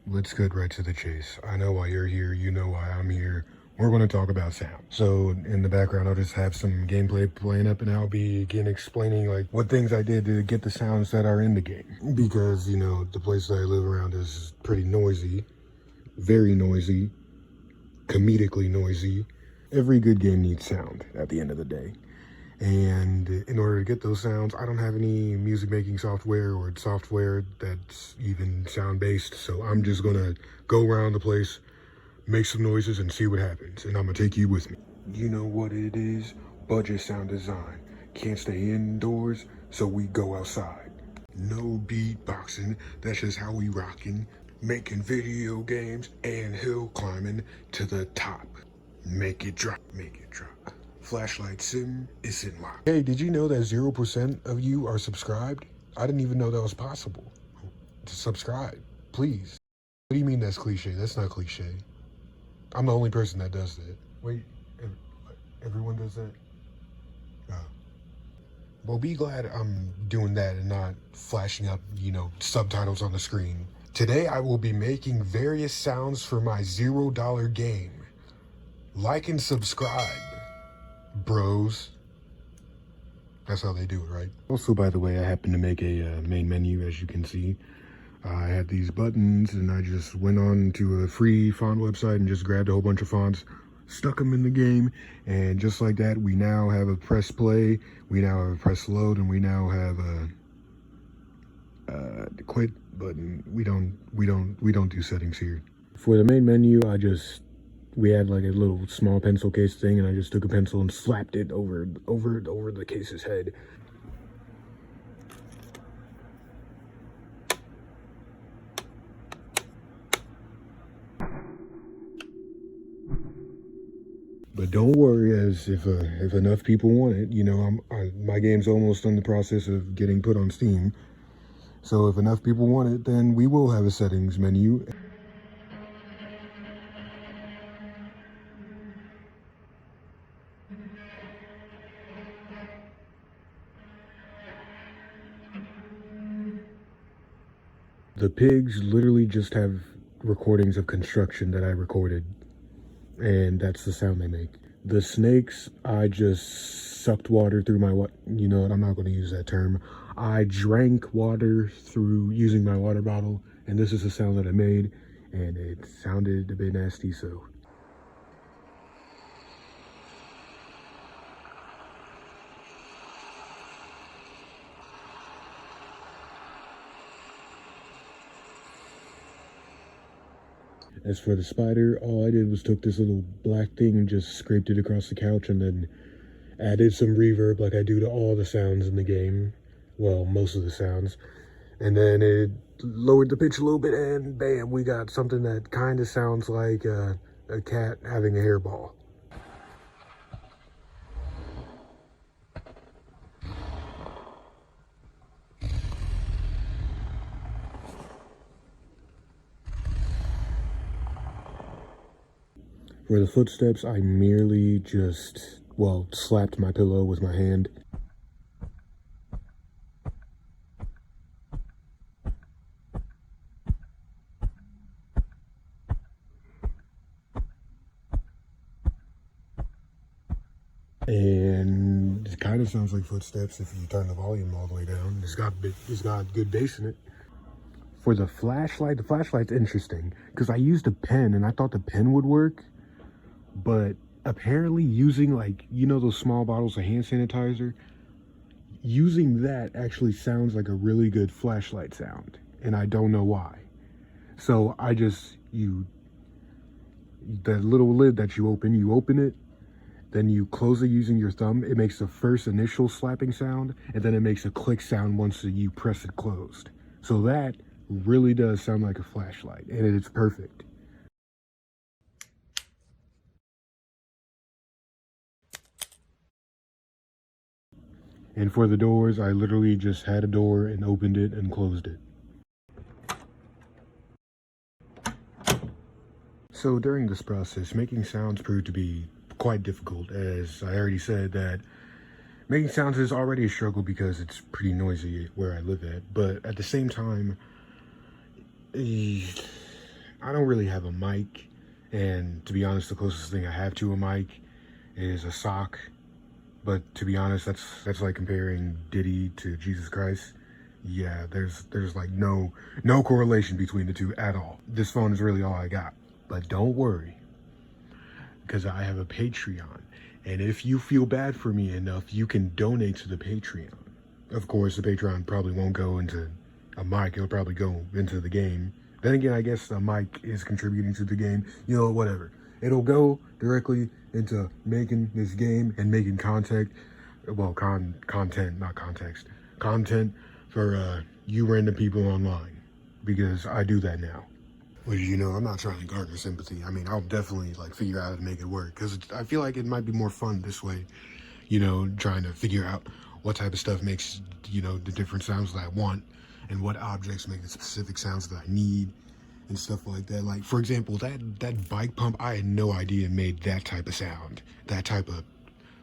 let's get right to the chase. I know why you're here, you know why I'm here. We're going to talk about sound. So in the background, I'll just have some gameplay playing up, and I'll be again explaining like what things I did to get the sounds that are in the game. Because, you know, the place that I live around is pretty noisy, very noisy, comedically noisy. Every good game needs sound at the end of the day. And in order to get those sounds, I don't have any music making software or software that's even sound based. So I'm just gonna go around the place, make some noises, and see what happens. And I'm gonna take you with me. You know what it is? Budget sound design. Can't stay indoors, so we go outside. No beatboxing, that's just how we rockin'. Making video games and hill climbing to the top. Make it drop, make it drop. FLSIM is in lock. Hey, did you know that 0% of you are subscribed? I didn't even know that was possible. Subscribe, please. What do you mean that's cliche? That's not cliche. I'm the only person that does that. Wait, everyone does that? Oh. Well, be glad I'm doing that and not flashing up, you know, subtitles on the screen. Today I will be making various sounds for my $0 game. Like and subscribe, bros. That's how they do it, right? Also, by the way, I happen to make a main menu, as you can see. I had these buttons, and I just went on to a free font website and just grabbed a whole bunch of fonts, stuck them in the game, and just like that, we now have a press play, we now have a press load, and we now have a quit button. We don't do settings here. For the main menu, we had like a little small pencil case thing, and I just took a pencil and slapped it over the case's head. But don't worry, as if enough people want it, you know, my game's almost in the process of getting put on Steam. So if enough people want it, then we will have a settings menu. The pigs literally just have recordings of construction that I recorded, and that's the sound they make. The snakes, I just sucked water through my you know what, I'm not going to use that term. I drank water through using my water bottle, and this is the sound that I made, and it sounded a bit nasty, so. As for the spider, all I did was took this little black thing and just scraped it across the couch and then added some reverb like I do to all the sounds in the game. Well, most of the sounds. And then it lowered the pitch a little bit, and bam, we got something that kind of sounds like a cat having a hairball. For the footsteps, I merely just, well, slapped my pillow with my hand. And it kind of sounds like footsteps if you turn the volume all the way down. It's got good bass in it. For the flashlight's interesting because I used a pen and I thought the pen would work, but apparently using, like, you know, those small bottles of hand sanitizer, using that actually sounds like a really good flashlight sound, and I don't know why. So I just, the little lid that you open it, then you close it using your thumb. It makes the first initial slapping sound, and then it makes a click sound once you press it closed. So that really does sound like a flashlight, and it's perfect. And for the doors, I literally just had a door and opened it and closed it. So during this process, making sounds proved to be quite difficult, as I already said that making sounds is already a struggle because it's pretty noisy where I live at. But at the same time, I don't really have a mic, and to be honest, the closest thing I have to a mic is a sock. But to be honest, that's like comparing Diddy to Jesus Christ. Yeah, there's like no correlation between the two at all. This phone is really all I got. But don't worry, because I have a Patreon. And if you feel bad for me enough, you can donate to the Patreon. Of course, the Patreon probably won't go into a mic, it'll probably go into the game. Then again, I guess a mic is contributing to the game. You know, whatever. It'll go directly into making this game and making content. Well, content, not context. Content for you random people online. Because I do that now. Which, you know, I'm not trying to garner sympathy. I mean, I'll definitely, like, figure out how to make it work. Because I feel like it might be more fun this way. You know, trying to figure out what type of stuff makes, you know, the different sounds that I want. And what objects make the specific sounds that I need. And stuff like that. Like, for example, that bike pump, I had no idea it made that type of sound. That type of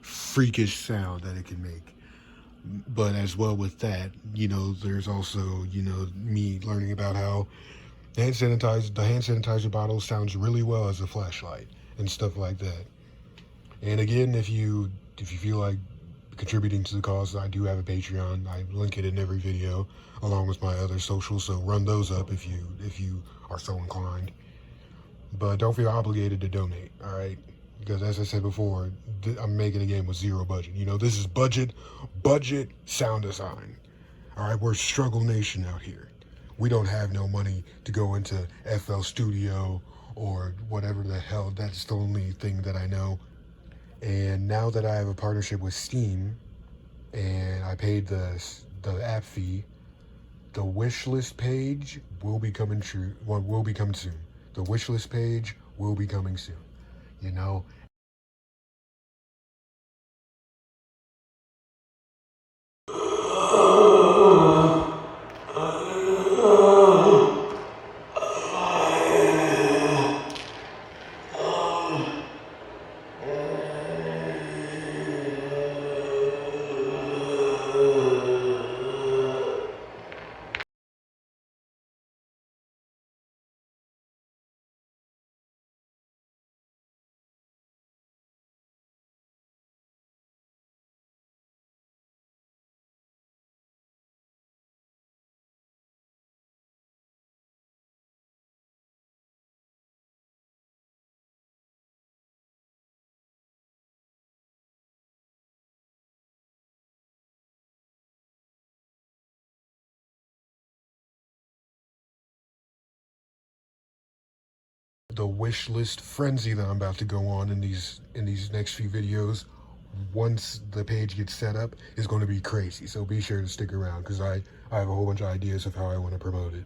freakish sound that it can make. But as well with that, you know, there's also, you know, me learning about how the hand sanitizer bottle sounds really well as a flashlight and stuff like that. And again, if you feel like contributing to the cause, I do have a Patreon. I link it in every video along with my other socials, so run those up if you are so inclined. But don't feel obligated to donate, all right? Because as I said before, I'm making a game with zero budget. You know, this is budget sound design. All right, we're struggle nation out here. We don't have no money to go into FL Studio or whatever the hell. That's the only thing that I know. And now that I have a partnership with Steam and I paid the app fee, the wish list page will be coming true. Well, will be coming soon. The wish list page will be coming soon. You know. The wish list frenzy that I'm about to go on in these next few videos, once the page gets set up, is going to be crazy. So be sure to stick around because I have a whole bunch of ideas of how I want to promote it.